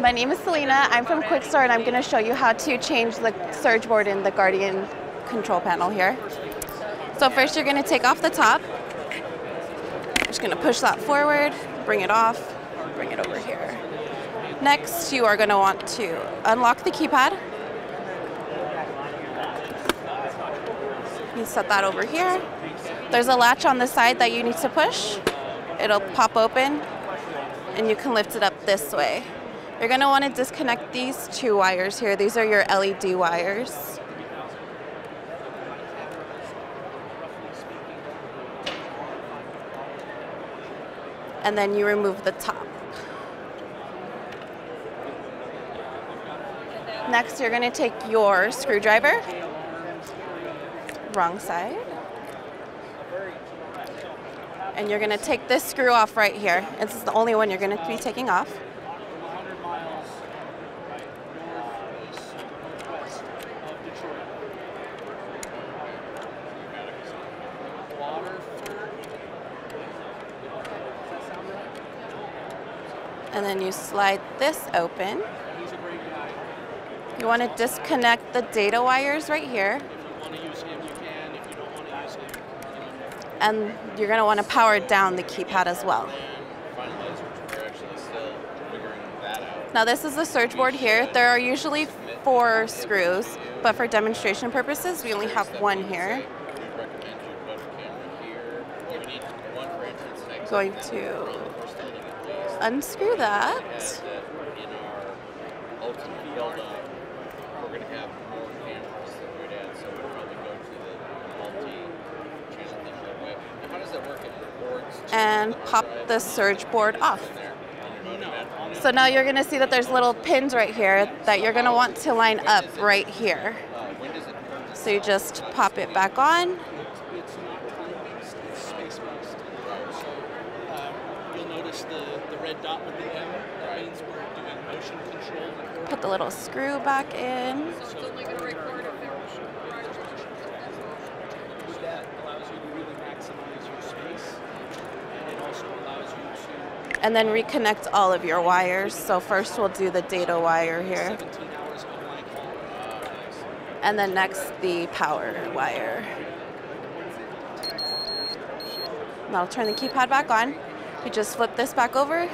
My name is Selena. I'm from QuikStor, and I'm going to show you how to change the surge board in the Guardian control panel here. So first you're going to take off the top. Just going to push that forward, bring it off, bring it over here. Next, you are going to want to unlock the keypad. You set that over here. There's a latch on the side that you need to push. It'll pop open, and you can lift it up this way. You're going to want to disconnect these two wires here. These are your LED wires. And then you remove the top. Next, you're going to take your screwdriver. Wrong side. And you're going to take this screw off right here. This is the only one you're going to be taking off. And then you slide this open. You want to disconnect the data wires right here. And you're going to want to power down the keypad as well. Now this is the surge board here. There are usually 4 screws, but for demonstration purposes, we only have 1 here. Going to unscrew that. And pop the surge board off. So now you're going to see that there's little pins right here that you're going to want to line up right here. So you just pop it back on. You'll notice the red dot with the M means we're doing motion control. Put the little screw back in. That allows you to really maximize your space, and it also allows you to... And then reconnect all of your wires. So first we'll do the data wire here. 17 hours online call. And then next the power wire. Now I'll turn the keypad back on. You just flip this back over.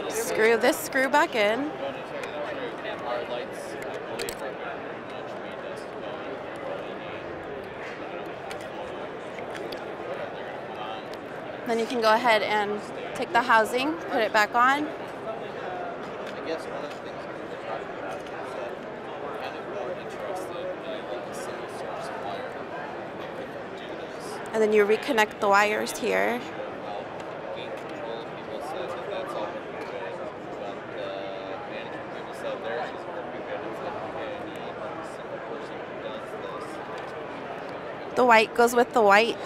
Screw this screw back in. Then you can go ahead and take the housing, put it back on. I guess one of the things we were talking about is that kind of more interested in like a single source supplier that can do this. And then you reconnect the wires here. Gain control, people said that that's all pretty good, but management people said theirs is pretty good. It's like, okay, I need a single person who does this. The white goes with the white,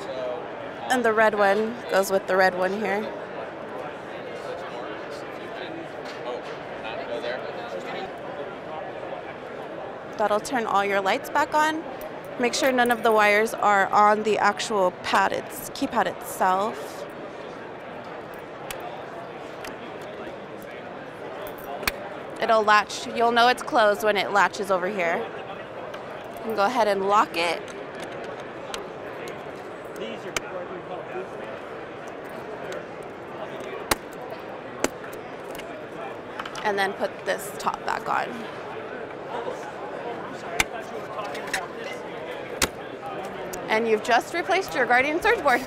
and the red one goes with the red one here. That'll turn all your lights back on. Make sure none of the wires are on the actual keypad itself. It'll latch. You'll know it's closed when it latches over here. You can go ahead and lock it. And then put this top back on. And you've just replaced your Guardian surge board.